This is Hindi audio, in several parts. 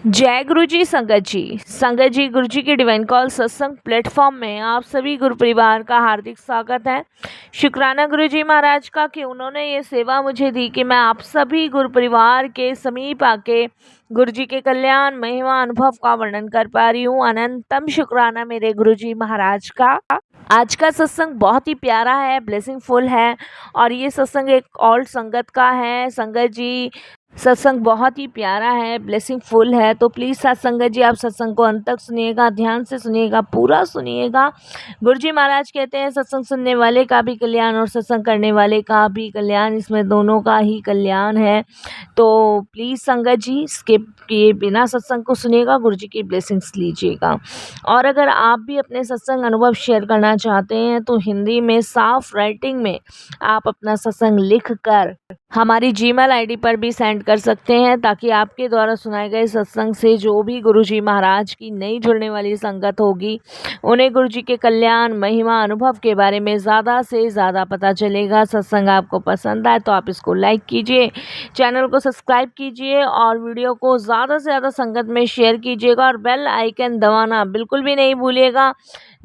जय गुरु जी संगत जी गुरु जी के डिवाइन कॉल सत्संग प्लेटफॉर्म में आप सभी गुरु परिवार का हार्दिक स्वागत है। शुक्राना गुरु जी महाराज का कि उन्होंने ये सेवा मुझे दी कि मैं आप सभी गुरु परिवार के समीप आके गुरु जी के कल्याण महिमा अनुभव का वर्णन कर पा रही हूँ। अनंतम शुक्राना मेरे गुरु जी महाराज का। आज का सत्संग बहुत ही प्यारा है, ब्लेसिंगफुल है और ये सत्संग एक ऑल्ट संगत का है। संगत जी सत्संग बहुत ही प्यारा है, ब्लेसिंगफुल है, तो प्लीज़ सत्संगत जी आप सत्संग को अंत तक सुनिएगा, ध्यान से सुनिएगा, पूरा सुनिएगा। गुरुजी महाराज कहते हैं सत्संग सुनने वाले का भी कल्याण और सत्संग करने वाले का भी कल्याण, इसमें दोनों का ही कल्याण है। तो प्लीज़ संगत जी स्किप किए बिना सत्संग को सुनिएगा, गुरुजी की ब्लेसिंग्स लीजिएगा। और अगर आप भी अपने सत्संग अनुभव शेयर करना चाहते हैं तो हिंदी में साफ राइटिंग में आप अपना सत्संग लिख कर हमारी जीमेल आईडी पर भी सेंड कर सकते हैं, ताकि आपके द्वारा सुनाए गए सत्संग से जो भी गुरुजी महाराज की नई जुड़ने वाली संगत होगी उन्हें गुरुजी के कल्याण महिमा अनुभव के बारे में ज़्यादा से ज़्यादा पता चलेगा। सत्संग आपको पसंद आए तो आप इसको लाइक कीजिए, चैनल को सब्सक्राइब कीजिए और वीडियो को ज़्यादा से ज़्यादा संगत में शेयर कीजिएगा और बेल आइकन दबाना बिल्कुल भी नहीं भूलिएगा।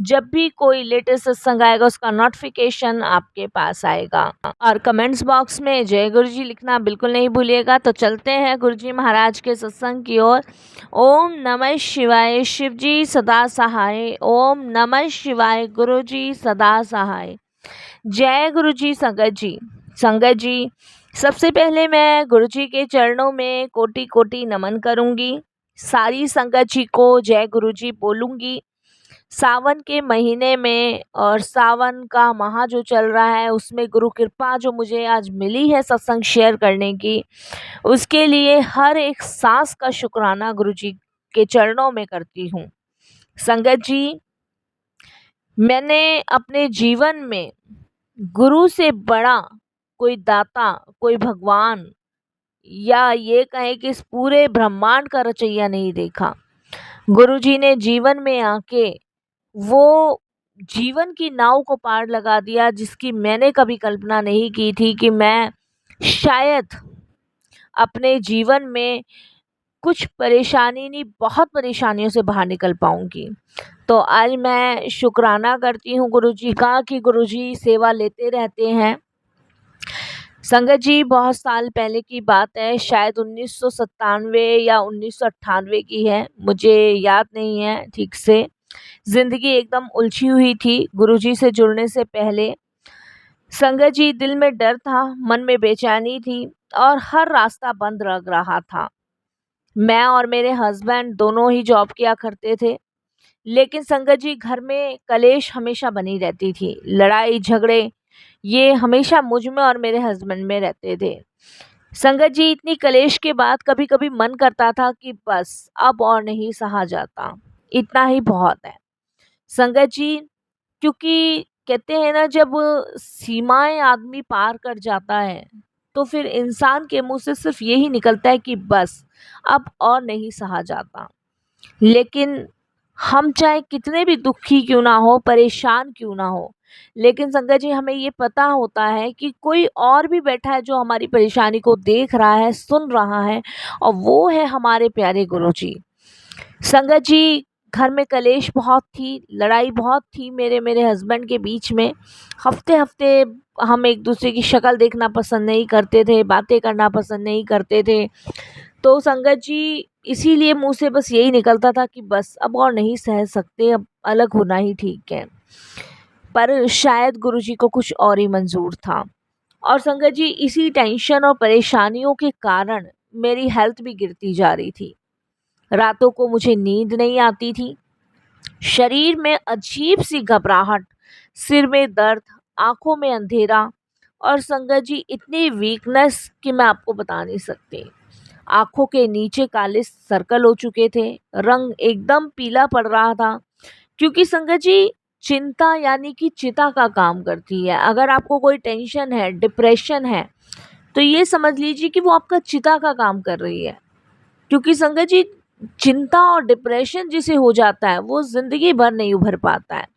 जब भी कोई लेटेस्ट सत्संग आएगा उसका नोटिफिकेशन आपके पास आएगा। और कमेंट्स बॉक्स में जय गुरु जी लिखना बिल्कुल नहीं भूलिएगा। तो चलते हैं गुरु जी महाराज के सत्संग की ओर। ओम नमः शिवाय, शिव जी सदा सहाय। ओम नमः शिवाय, गुरु जी सदा सहाय। जय गुरु जी संगत जी सबसे पहले मैं गुरु जी के चरणों में कोटि कोटि नमन करूंगी। सारी संगत जी को जय गुरु जी बोलूंगी। सावन के महीने में और सावन का माह जो चल रहा है उसमें गुरु कृपा जो मुझे आज मिली है सत्संग शेयर करने की, उसके लिए हर एक सांस का शुक्राना गुरु जी के चरणों में करती हूँ। संगत जी, मैंने अपने जीवन में गुरु से बड़ा कोई दाता, कोई भगवान या ये कहें कि इस पूरे ब्रह्मांड का रचैया नहीं देखा। गुरु जी ने जीवन में आके वो जीवन की नाव को पार लगा दिया जिसकी मैंने कभी कल्पना नहीं की थी कि मैं शायद अपने जीवन में कुछ परेशानी नहीं, बहुत परेशानियों से बाहर निकल पाऊंगी। तो आज मैं शुक्राना करती हूँ गुरुजी का कि गुरुजी सेवा लेते रहते हैं। संगत जी, बहुत साल पहले की बात है, शायद 1997 या 1998 की है, मुझे याद नहीं है ठीक से। जिंदगी एकदम उलझी हुई थी गुरुजी से जुड़ने से पहले। संगत जी, दिल में डर था, मन में बेचैनी थी और हर रास्ता बंद लग रहा था। मैं और मेरे हस्बैंड दोनों ही जॉब किया करते थे, लेकिन संगत जी घर में कलेश हमेशा बनी रहती थी। लड़ाई झगड़े ये हमेशा मुझ में और मेरे हस्बैंड में रहते थे। संगत जी, इतनी कलेश के बाद कभी कभी मन करता था कि बस अब और नहीं सहा जाता, इतना ही बहुत है। संगत जी, क्योंकि कहते हैं ना, जब सीमाएं आदमी पार कर जाता है तो फिर इंसान के मुंह से सिर्फ यही निकलता है कि बस अब और नहीं सहा जाता। लेकिन हम चाहे कितने भी दुखी क्यों ना हो, परेशान क्यों ना हो, लेकिन संगत जी हमें ये पता होता है कि कोई और भी बैठा है जो हमारी परेशानी को देख रहा है, सुन रहा है, और वो है हमारे प्यारे गुरु जी। संगत जी, घर में कलेश बहुत थी, लड़ाई बहुत थी मेरे मेरे हस्बैंड के बीच में। हफ्ते हफ्ते हम एक दूसरे की शक्ल देखना पसंद नहीं करते थे, बातें करना पसंद नहीं करते थे। तो संगत जी, इसीलिए मुंह से बस यही निकलता था कि बस अब और नहीं सह सकते, अब अलग होना ही ठीक है। पर शायद गुरुजी को कुछ और ही मंजूर था। और संगत जी, इसी टेंशन और परेशानियों के कारण मेरी हेल्थ भी गिरती जा रही थी। रातों को मुझे नींद नहीं आती थी, शरीर में अजीब सी घबराहट, सिर में दर्द, आंखों में अंधेरा और संगत जी इतनी वीकनेस कि मैं आपको बता नहीं सकती। आंखों के नीचे काले सर्कल हो चुके थे, रंग एकदम पीला पड़ रहा था, क्योंकि संगत जी चिंता यानी कि चिता का काम करती है। अगर आपको कोई टेंशन है, डिप्रेशन है, तो ये समझ लीजिए कि वो आपका चिता का काम कर रही है। क्योंकि संगत जी, चिंता और डिप्रेशन जिसे हो जाता है वो ज़िंदगी भर नहीं उभर पाता है।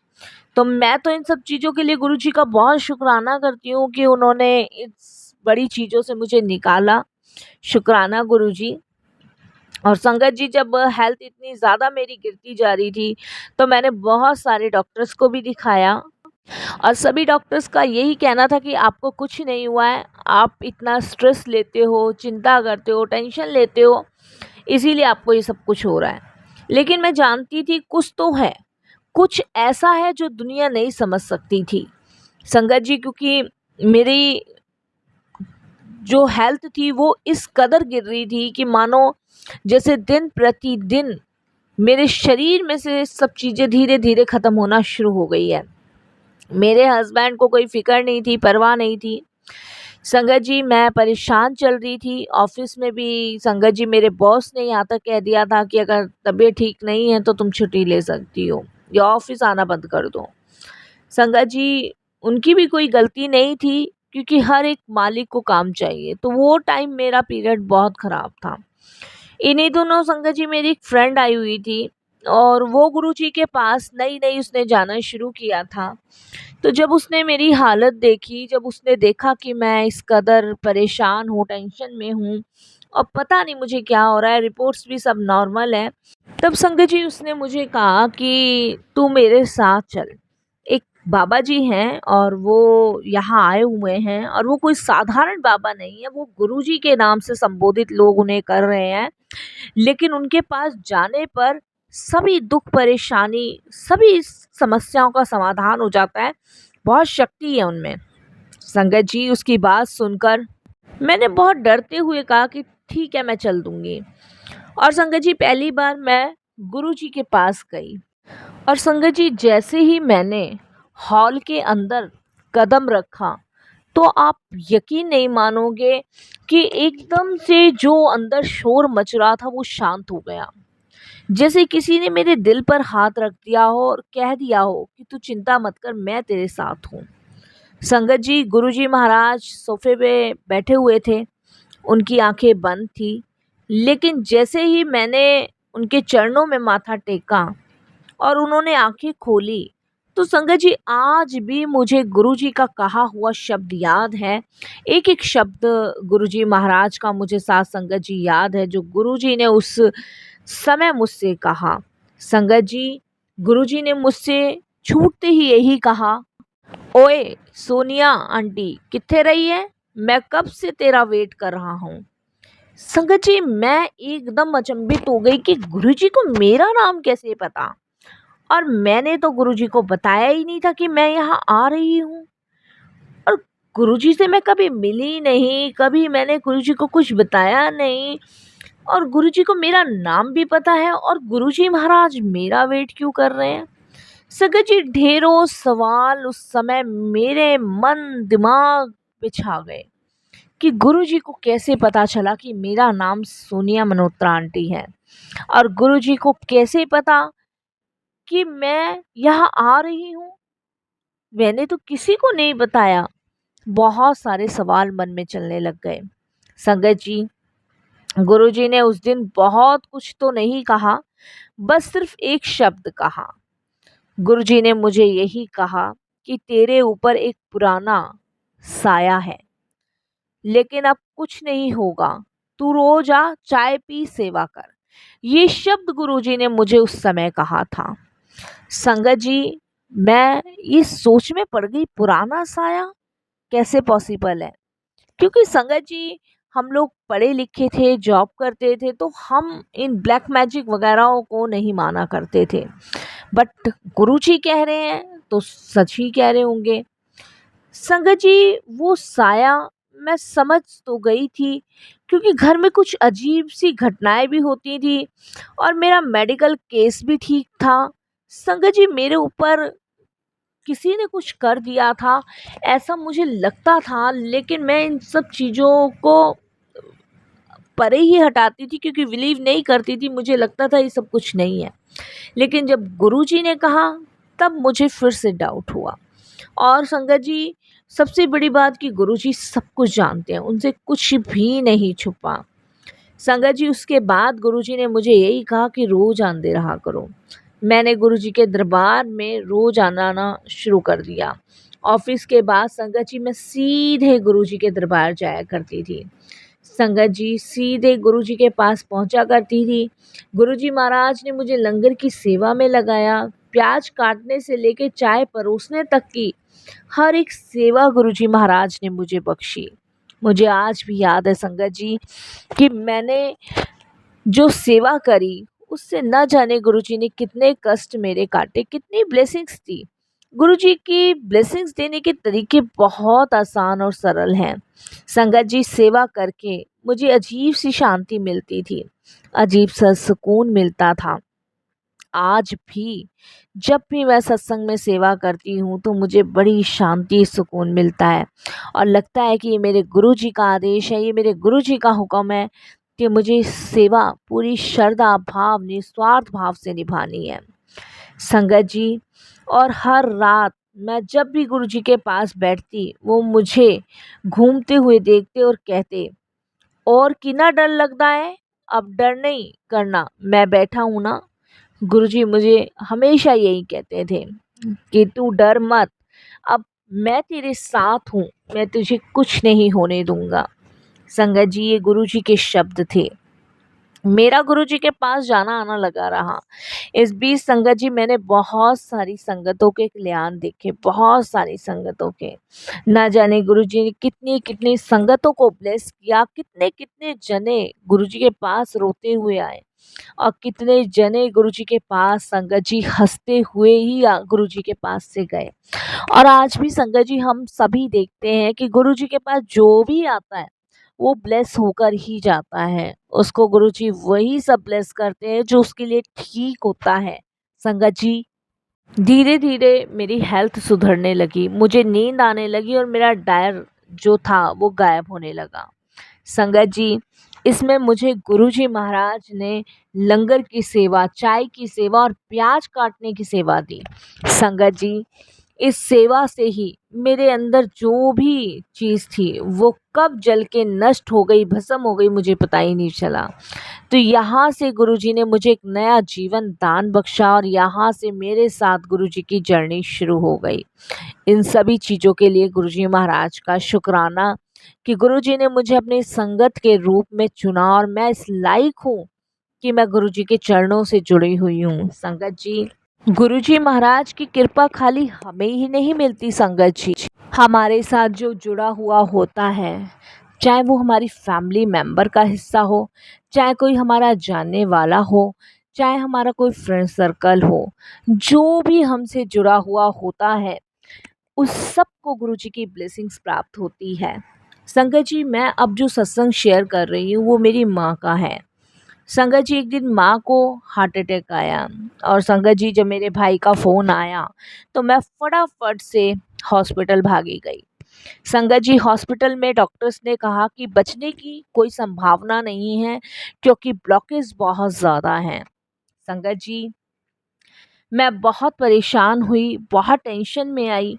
तो मैं तो इन सब चीज़ों के लिए गुरुजी का बहुत शुक्राना करती हूँ कि उन्होंने इस बड़ी चीज़ों से मुझे निकाला। शुक्राना गुरुजी। और संगत जी, जब हेल्थ इतनी ज़्यादा मेरी गिरती जा रही थी, तो मैंने बहुत सारे डॉक्टर्स को भी दिखाया और सभी डॉक्टर्स का यही कहना था कि आपको कुछ नहीं हुआ है, आप इतना स्ट्रेस लेते हो, चिंता करते हो, टेंशन लेते हो, इसीलिए आपको ये सब कुछ हो रहा है। लेकिन मैं जानती थी कुछ तो है, कुछ ऐसा है जो दुनिया नहीं समझ सकती थी। संगत जी, क्योंकि मेरी जो हेल्थ थी वो इस कदर गिर रही थी कि मानो जैसे दिन प्रतिदिन मेरे शरीर में से सब चीज़ें धीरे धीरे ख़त्म होना शुरू हो गई है। मेरे हस्बैंड को कोई फ़िक्र नहीं थी, परवाह नहीं थी। संगत जी, मैं परेशान चल रही थी। ऑफ़िस में भी संगत जी, मेरे बॉस ने यहाँ तक कह दिया था कि अगर तबीयत ठीक नहीं है तो तुम छुट्टी ले सकती हो या ऑफ़िस आना बंद कर दो। संगत जी, उनकी भी कोई गलती नहीं थी, क्योंकि हर एक मालिक को काम चाहिए। तो वो टाइम, मेरा पीरियड बहुत ख़राब था। इन्हीं दिनों संगत जी, मेरी एक फ्रेंड आई हुई थी और वो गुरुजी के पास नई-नई उसने जाना शुरू किया था। तो जब उसने मेरी हालत देखी, जब उसने देखा कि मैं इस कदर परेशान हूँ, टेंशन में हूँ और पता नहीं मुझे क्या हो रहा है, रिपोर्ट्स भी सब नॉर्मल है, तब संगत जी उसने मुझे कहा कि तू मेरे साथ चल। एक बाबा जी हैं और वो यहाँ आए हुए हैं और वो कोई साधारण बाबा नहीं है, वो गुरुजी के नाम से संबोधित लोग उन्हें कर रहे हैं। लेकिन उनके पास जाने पर सभी दुख परेशानी, सभी समस्याओं का समाधान हो जाता है। बहुत शक्ति है उनमें। संगत जी, उसकी बात सुनकर मैंने बहुत डरते हुए कहा कि ठीक है, मैं चल दूंगी। और संगत जी, पहली बार मैं गुरु जी के पास गई और संगत जी, जैसे ही मैंने हॉल के अंदर कदम रखा, तो आप यकीन नहीं मानोगे कि एकदम से जो अंदर शोर मच रहा था वो शांत हो गया। जैसे किसी ने मेरे दिल पर हाथ रख दिया हो और कह दिया हो कि तू चिंता मत कर, मैं तेरे साथ हूँ। संगत जी, गुरुजी महाराज सोफे पे बैठे हुए थे, उनकी आंखें बंद थी, लेकिन जैसे ही मैंने उनके चरणों में माथा टेका और उन्होंने आंखें खोली, तो संगत जी, आज भी मुझे गुरुजी का कहा हुआ शब्द याद है। एक एक शब्द गुरुजी महाराज का मुझे साथ संगत जी याद है, जो गुरुजी ने उस समय मुझसे कहा। संगत जी, गुरुजी ने मुझसे छूटते ही यही कहा, ओए सोनिया आंटी, कित्थे रही है, मैं कब से तेरा वेट कर रहा हूँ। संगत जी, मैं एकदम अचंभित हो गई कि गुरुजी को मेरा नाम कैसे पता, और मैंने तो गुरुजी को बताया ही नहीं था कि मैं यहाँ आ रही हूँ। और गुरुजी से मैं कभी मिली नहीं, कभी मैंने गुरुजी को कुछ बताया नहीं, और गुरुजी को मेरा नाम भी पता है, और गुरुजी महाराज मेरा वेट क्यों कर रहे हैं। संगत जी, ढेरों सवाल उस समय मेरे मन दिमाग पे छा गए कि गुरुजी को कैसे पता चला कि मेरा नाम सोनिया मल्होत्रा आंटी है, और गुरुजी को कैसे पता कि मैं यहाँ आ रही हूँ, मैंने तो किसी को नहीं बताया। बहुत सारे सवाल मन में चलने लग गए। संगत जी, गुरुजी ने उस दिन बहुत कुछ तो नहीं कहा, बस सिर्फ एक शब्द कहा। गुरुजी ने मुझे यही कहा कि तेरे ऊपर एक पुराना साया है, लेकिन अब कुछ नहीं होगा, तू रोज आ, चाय पी, सेवा कर। ये शब्द गुरुजी ने मुझे उस समय कहा था। संगत जी, मैं इस सोच में पड़ गई, पुराना साया कैसे पॉसिबल है, क्योंकि संगत जी, हम लोग पढ़े लिखे थे, जॉब करते थे, तो हम इन ब्लैक मैजिक वगैरह को नहीं माना करते थे। बट गुरुजी कह रहे हैं तो सच ही कह रहे होंगे। संगत जी, वो साया मैं समझ तो गई थी, क्योंकि घर में कुछ अजीब सी घटनाएं भी होती थी और मेरा मेडिकल केस भी ठीक था। संगत जी, मेरे ऊपर किसी ने कुछ कर दिया था, ऐसा मुझे लगता था, लेकिन मैं इन सब चीज़ों को परे ही हटाती थी, क्योंकि बिलीव नहीं करती थी, मुझे लगता था ये सब कुछ नहीं है। लेकिन जब गुरुजी ने कहा, तब मुझे फिर से डाउट हुआ। और संगत जी, सबसे बड़ी बात कि गुरुजी सब कुछ जानते हैं, उनसे कुछ भी नहीं छुपा। संगत जी, उसके बाद गुरुजी ने मुझे यही कहा कि रोज़ आंदे रहा करो। मैंने गुरुजी के दरबार में रोज़ आना शुरू कर दिया। ऑफिस के बाद संगत जी, मैं सीधे गुरुजी के दरबार जाया करती थी। संगत जी सीधे गुरुजी के पास पहुंचा करती थी। गुरुजी महाराज ने मुझे लंगर की सेवा में लगाया। प्याज काटने से लेकर चाय परोसने तक की हर एक सेवा गुरुजी महाराज ने मुझे बख्शी। मुझे आज भी याद है संगत जी कि मैंने जो सेवा करी उससे न जाने गुरुजी ने कितने कष्ट मेरे काटे, कितनी ब्लेसिंग्स दी। गुरुजी की ब्लेसिंग्स देने के तरीके बहुत आसान और सरल हैं। संगत जी सेवा करके मुझे अजीब सी शांति मिलती थी, अजीब सा सुकून मिलता था। आज भी जब भी मैं सत्संग में सेवा करती हूँ तो मुझे बड़ी शांति सुकून मिलता है और लगता है कि ये मेरे गुरुजी का आदेश है, ये मेरे गुरुजी का हुक्म है कि मुझे सेवा पूरी श्रद्धा भाव निस्वार्थ भाव से निभानी है। संगत जी और हर रात मैं जब भी गुरुजी के पास बैठती वो मुझे घूमते हुए देखते और कहते, और कितना डर लगता है, अब डर नहीं करना, मैं बैठा हूँ ना। गुरुजी मुझे हमेशा यही कहते थे कि तू डर मत, अब मैं तेरे साथ हूँ, मैं तुझे कुछ नहीं होने दूंगा। संगत जी ये गुरुजी के शब्द थे। मेरा गुरुजी के पास जाना आना लगा रहा। इस बीच संगत जी मैंने बहुत सारी संगतों के कल्याण देखे, बहुत सारी संगतों के। ना जाने गुरुजी ने कितनी कितनी संगतों को ब्लेस किया, कितने कितने जने गुरुजी के पास रोते हुए आए और कितने जने गुरुजी के पास संगत जी हंसते हुए ही गुरुजी के पास से गए। और आज भी संगत जी हम सभी देखते हैं कि गुरुजी के पास जो भी आता है वो ब्लेस होकर ही जाता है। उसको गुरुजी वही सब ब्लेस करते हैं जो उसके लिए ठीक होता है। संगत जी धीरे धीरे मेरी हेल्थ सुधरने लगी, मुझे नींद आने लगी और मेरा डर जो था वो गायब होने लगा। संगत जी इसमें मुझे गुरुजी महाराज ने लंगर की सेवा, चाय की सेवा और प्याज काटने की सेवा दी। संगत जी इस सेवा से ही मेरे अंदर जो भी चीज़ थी वो कब जल के नष्ट हो गई, भस्म हो गई, मुझे पता ही नहीं चला। तो यहाँ से गुरुजी ने मुझे एक नया जीवन दान बख्शा और यहाँ से मेरे साथ गुरुजी की जर्नी शुरू हो गई। इन सभी चीज़ों के लिए गुरुजी महाराज का शुक्राना कि गुरुजी ने मुझे अपनी संगत के रूप में चुना और मैं इस लायक हूँ कि मैं गुरुजी के चरणों से जुड़ी हुई हूँ। संगत जी गुरुजी महाराज की कृपा खाली हमें ही नहीं मिलती संगत जी, हमारे साथ जो जुड़ा हुआ होता है, चाहे वो हमारी फैमिली मेंबर का हिस्सा हो, चाहे कोई हमारा जानने वाला हो, चाहे हमारा कोई फ्रेंड सर्कल हो, जो भी हमसे जुड़ा हुआ होता है उस सब को गुरुजी की ब्लेसिंग्स प्राप्त होती है। संगत जी मैं अब जो सत्संग शेयर कर रही हूँ वो मेरी माँ का है। संगत जी एक दिन माँ को हार्ट अटैक आया और संगत जी जब मेरे भाई का फ़ोन आया तो मैं फटाफट से हॉस्पिटल भागी गई। संगत जी हॉस्पिटल में डॉक्टर्स ने कहा कि बचने की कोई संभावना नहीं है क्योंकि ब्लॉकेज बहुत ज़्यादा हैं। संगत जी मैं बहुत परेशान हुई, बहुत टेंशन में आई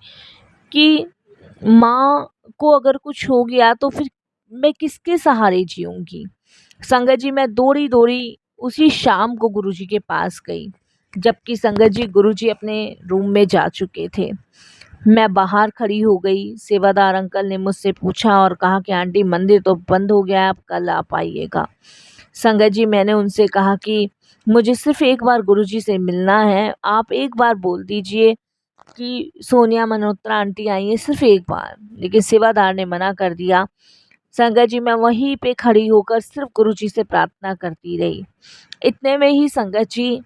कि माँ को अगर कुछ हो गया तो फिर मैं किसके सहारे जीऊँगी। संगत जी मैं दौड़ी दौड़ी उसी शाम को गुरुजी के पास गई, जबकि संगत जी गुरुजी अपने रूम में जा चुके थे। मैं बाहर खड़ी हो गई। सेवादार अंकल ने मुझसे पूछा और कहा कि आंटी मंदिर तो बंद हो गया है, आप कल आप आइएगा। संगत जी मैंने उनसे कहा कि मुझे सिर्फ एक बार गुरुजी से मिलना है, आप एक बार बोल दीजिए कि सोनिया मल्होत्रा आंटी आई हैं, सिर्फ एक बार। लेकिन सेवादार ने मना कर दिया। संगत जी मैं वहीं पे खड़ी होकर सिर्फ गुरुजी से प्रार्थना करती रही। इतने में ही संगत जी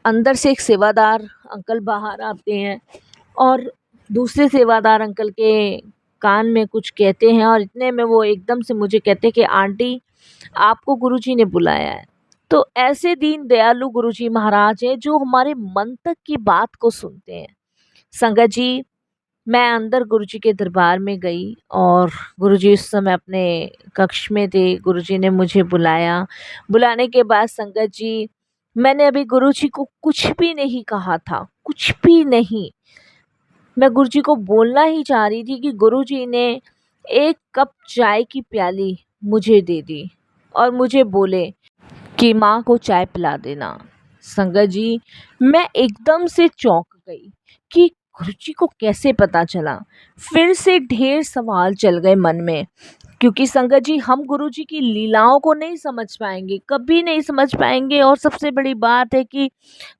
अंदर से एक सेवादार अंकल बाहर आते हैं और दूसरे सेवादार अंकल के कान में कुछ कहते हैं और इतने में वो एकदम से मुझे कहते हैं कि आंटी आपको गुरुजी ने बुलाया है। तो ऐसे दीन दयालु गुरुजी महाराज हैं जो हमारे मन तक की बात को सुनते हैं। संगत जी मैं अंदर गुरुजी के दरबार में गई और गुरुजी उस समय अपने कक्ष में थे। गुरुजी ने मुझे बुलाया। बुलाने के बाद संगत जी मैंने अभी गुरुजी को कुछ भी नहीं कहा था, कुछ भी नहीं। मैं गुरुजी को बोलना ही चाह रही थी कि गुरुजी ने एक कप चाय की प्याली मुझे दे दी और मुझे बोले कि माँ को चाय पिला देना। संगत जी मैं एकदम से चौंक गई कि गुरुजी को कैसे पता चला। फिर से ढेर सवाल चल गए मन में क्योंकि संगत जी हम गुरु जी की लीलाओं को नहीं समझ पाएंगे, कभी नहीं समझ पाएंगे। और सबसे बड़ी बात है कि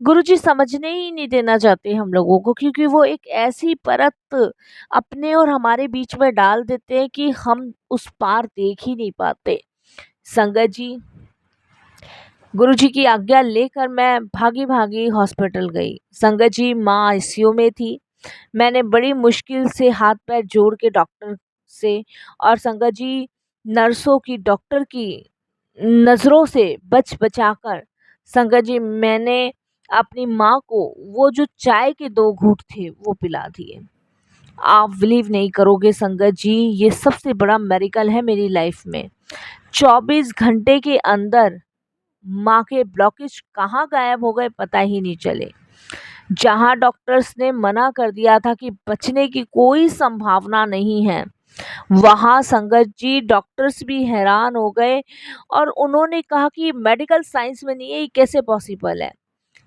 गुरु जी समझने ही नहीं देना चाहते हम लोगों को, क्योंकि वो एक ऐसी परत अपने और हमारे बीच में डाल देते हैं कि हम उस पार देख ही नहीं पाते। संगत जी गुरु जी की आज्ञा लेकर मैं भागी भागी हॉस्पिटल गई। संगत जी माँ आईसीयू में थी। मैंने बड़ी मुश्किल से हाथ पैर जोड़ के डॉक्टर से और संगत जी नर्सों की, डॉक्टर की नज़रों से बच बचाकर संगत जी मैंने अपनी माँ को वो जो चाय के 2 घूंट थे वो पिला दिए। आप बिलीव नहीं करोगे संगत जी, ये सबसे बड़ा मेरिकल है मेरी लाइफ में। 24 घंटे के अंदर माँ के ब्लॉकेज कहाँ गायब हो गए पता ही नहीं चले। जहाँ डॉक्टर्स ने मना कर दिया था कि बचने की कोई संभावना नहीं है, वहाँ संगत जी डॉक्टर्स भी हैरान हो गए और उन्होंने कहा कि मेडिकल साइंस में नहीं है, ये कैसे पॉसिबल है।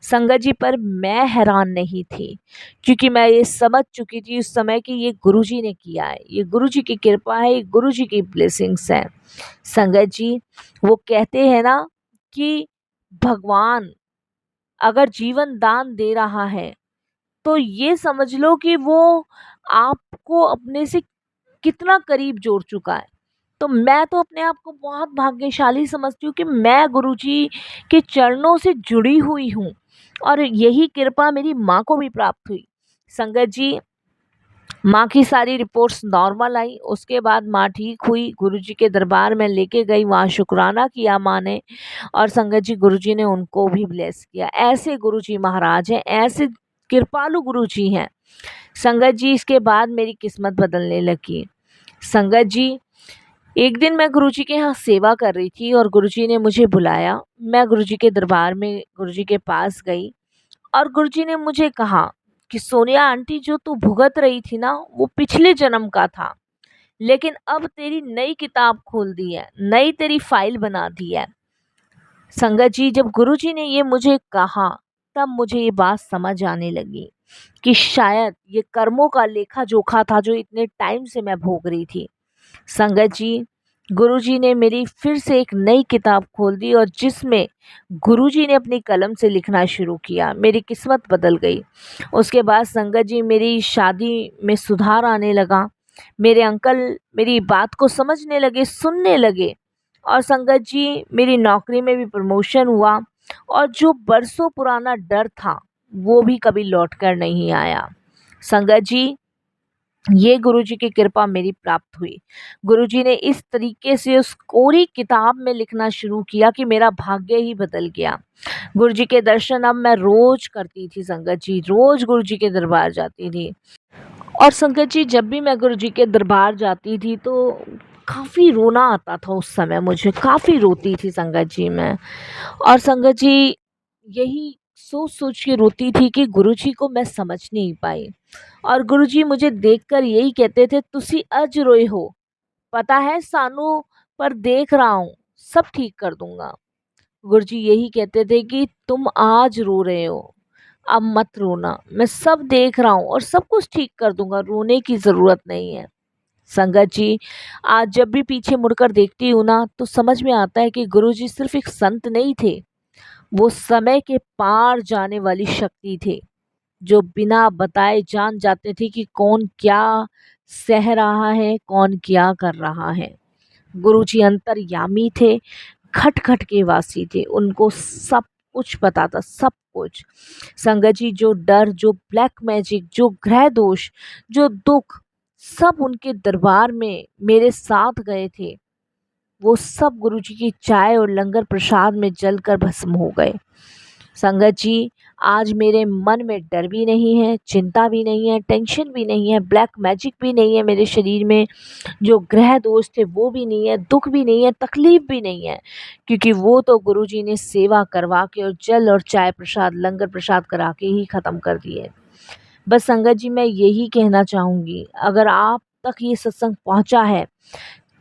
संगत जी पर मैं हैरान नहीं थी, क्योंकि मैं ये समझ चुकी थी उस समय कि ये गुरुजी ने किया है, ये गुरुजी की कृपा है, ये गुरुजी की ब्लेसिंग्स है। संगत जी वो कहते हैं ना कि भगवान अगर जीवन दान दे रहा है तो ये समझ लो कि वो आपको अपने से कितना करीब जोड़ चुका है। तो मैं तो अपने आप को बहुत भाग्यशाली समझती हूँ कि मैं गुरुजी के चरणों से जुड़ी हुई हूँ और यही कृपा मेरी माँ को भी प्राप्त हुई। संगत जी माँ की सारी रिपोर्ट्स नॉर्मल आई, उसके बाद माँ ठीक हुई, गुरुजी के दरबार में लेके गई, वहाँ शुक्राना किया माँ ने और संगत जी गुरुजी ने उनको भी ब्लेस किया। ऐसे गुरुजी महाराज हैं, ऐसे कृपालु गुरुजी हैं। संगत जी इसके बाद मेरी किस्मत बदलने लगी। संगत जी एक दिन मैं गुरुजी के यहाँ सेवा कर रही थी और गुरुजी ने मुझे बुलाया। मैं गुरुजी के दरबार में गुरुजी के पास गई और गुरुजी ने मुझे कहा कि सोनिया आंटी जो तू भुगत रही थी ना वो पिछले जन्म का था, लेकिन अब तेरी नई किताब खोल दी है, नई तेरी फाइल बना दी है। संगत जी जब गुरुजी ने ये मुझे कहा तब मुझे ये बात समझ आने लगी कि शायद ये कर्मों का लेखा जोखा था जो इतने टाइम से मैं भोग रही थी। संगत जी गुरुजी ने मेरी फिर से एक नई किताब खोल दी और जिसमें गुरुजी ने अपनी कलम से लिखना शुरू किया, मेरी किस्मत बदल गई। उसके बाद संगत जी मेरी शादी में सुधार आने लगा, मेरे अंकल मेरी बात को समझने लगे, सुनने लगे और संगत जी मेरी नौकरी में भी प्रमोशन हुआ और जो बरसों पुराना डर था वो भी कभी लौट कर नहीं आया। संगत जी ये गुरुजी की कृपा मेरी प्राप्त हुई। गुरुजी ने इस तरीके से उस कोरी किताब में लिखना शुरू किया कि मेरा भाग्य ही बदल गया। गुरुजी के दर्शन अब मैं रोज करती थी संगत जी, रोज गुरुजी के दरबार जाती थी। और संगत जी जब भी मैं गुरुजी के दरबार जाती थी तो काफ़ी रोना आता था, उस समय मुझे काफ़ी रोती थी संगत जी मैं। और संगत जी यही सोच सोच के रोती थी कि गुरुजी को मैं समझ नहीं पाई और गुरुजी मुझे देखकर यही कहते थे तुसी अज रोए हो, पता है सानू, पर देख रहा हूँ सब ठीक कर दूंगा। गुरुजी यही कहते थे कि तुम आज रो रहे हो, अब मत रोना, मैं सब देख रहा हूँ और सब कुछ ठीक कर दूंगा, रोने की ज़रूरत नहीं है। संगत जी आज जब भी पीछे मुड़कर देखती हूँ ना तो समझ में आता है कि गुरुजी सिर्फ एक संत नहीं थे, वो समय के पार जाने वाली शक्ति थे जो बिना बताए जान जाते थे कि कौन क्या सह रहा है, कौन क्या कर रहा है। गुरुजी अंतर्यामी थे, खट खट के वासी थे, उनको सब कुछ पता था, सब कुछ। संगत जी जो डर, जो ब्लैक मैजिक, जो ग्रह दोष, जो दुख, सब उनके दरबार में मेरे साथ गए थे, वो सब गुरुजी की चाय और लंगर प्रसाद में जलकर भस्म हो गए। संगत जी आज मेरे मन में डर भी नहीं है, चिंता भी नहीं है, टेंशन भी नहीं है, ब्लैक मैजिक भी नहीं है मेरे शरीर में, जो ग्रह दोष थे वो भी नहीं है, दुख भी नहीं है, तकलीफ भी नहीं है, क्योंकि वो तो गुरुजी ने सेवा करवा के और जल और चाय प्रसाद, लंगर प्रसाद करा के ही ख़त्म कर दिए। बस संगत जी मैं यही कहना चाहूँगी, अगर आप तक ये सत्संग पहुँचा है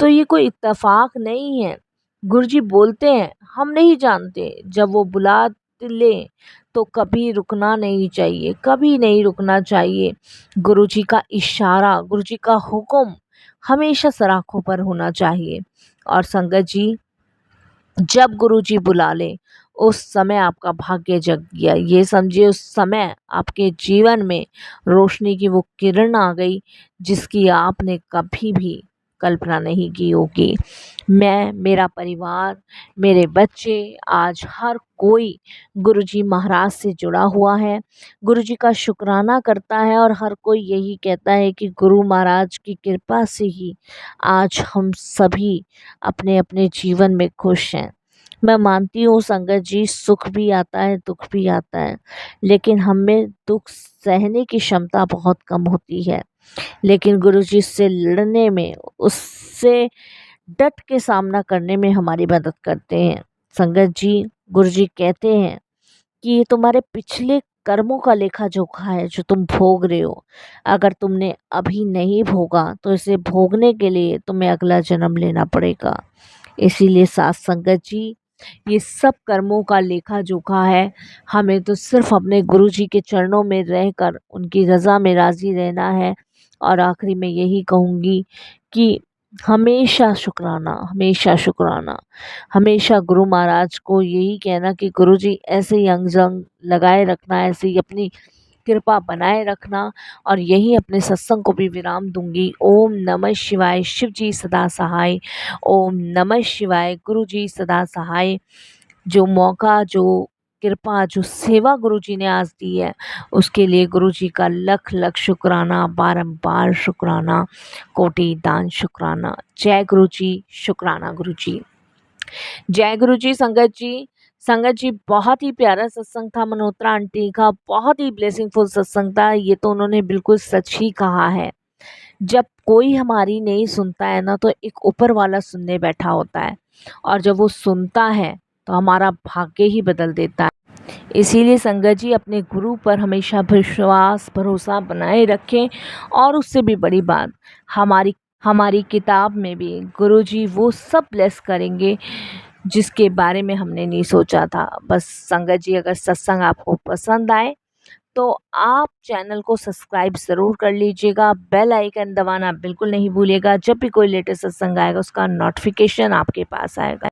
तो ये कोई इत्तेफाक नहीं है। गुरुजी बोलते हैं, हम नहीं जानते, जब वो बुला ले तो कभी रुकना नहीं चाहिए, कभी नहीं रुकना चाहिए। गुरुजी का इशारा, गुरुजी का हुक्म हमेशा सराखों पर होना चाहिए। और संगत जी, जब गुरुजी बुला ले उस समय आपका भाग्य जग गया। ये समझिए उस समय आपके जीवन में रोशनी की वो किरण आ गई जिसकी आपने कभी भी कल्पना नहीं की होगी। मैं, मेरा परिवार, मेरे बच्चे, आज हर कोई गुरुजी महाराज से जुड़ा हुआ है, गुरुजी का शुक्राना करता है और हर कोई यही कहता है कि गुरु महाराज की कृपा से ही आज हम सभी अपने अपने जीवन में खुश हैं। मैं मानती हूँ संगत जी, सुख भी आता है, दुख भी आता है, लेकिन हमें दुख सहने की क्षमता बहुत कम होती है। लेकिन गुरुजी से लड़ने में, उससे डट के सामना करने में हमारी मदद करते हैं। संगत जी, गुरुजी कहते हैं कि ये तुम्हारे पिछले कर्मों का लेखा जोखा है जो तुम भोग रहे हो। अगर तुमने अभी नहीं भोगा तो इसे भोगने के लिए तुम्हें अगला जन्म लेना पड़ेगा। इसीलिए साथ संगत जी, ये सब कर्मों का लेखा जोखा है। हमें तो सिर्फ अपने गुरु जी के चरणों में रहकर उनकी रज़ा में राज़ी रहना है। और आखिरी में यही कहूँगी कि हमेशा शुक्राना, हमेशा शुक्राना। हमेशा गुरु महाराज को यही कहना कि गुरु जी ऐसे ही अंग जंग लगाए रखना, ऐसे ही अपनी कृपा बनाए रखना। और यही अपने सत्संग को भी विराम दूंगी। ओम नमः शिवाय। शिव जी सदा सहाय। ओम नमः शिवाय। गुरु जी सदा सहाय। जो मौका, जो कृपा, जो सेवा गुरु जी ने आज दी है, उसके लिए गुरु जी का लख लख शुक्राना, बारंबार शुक्राना, कोटि दान शुक्राना। जय गुरु जी। शुक्राना गुरु जी। जय गुरु जी। संगत जी, संगत जी, बहुत ही प्यारा सत्संग था मनोत्रा आंटी का, बहुत ही ब्लेसिंगफुल सत्संग था। ये तो उन्होंने बिल्कुल सच ही कहा है। जब कोई हमारी नहीं सुनता है ना, तो एक ऊपर वाला सुनने बैठा होता है, और जब वो सुनता है तो हमारा भाग्य ही बदल देता है। इसीलिए संगत जी, अपने गुरु पर हमेशा विश्वास भरोसा बनाए रखें। और उससे भी बड़ी बात, हमारी हमारी किताब में भी गुरु जी वो सब ब्लेस करेंगे जिसके बारे में हमने नहीं सोचा था। बस संगत जी, अगर सत्संग आपको पसंद आए तो आप चैनल को सब्सक्राइब ज़रूर कर लीजिएगा। बेल आइकन दबाना बिल्कुल नहीं भूलिएगा। जब भी कोई लेटेस्ट सत्संग आएगा उसका नोटिफिकेशन आपके पास आएगा।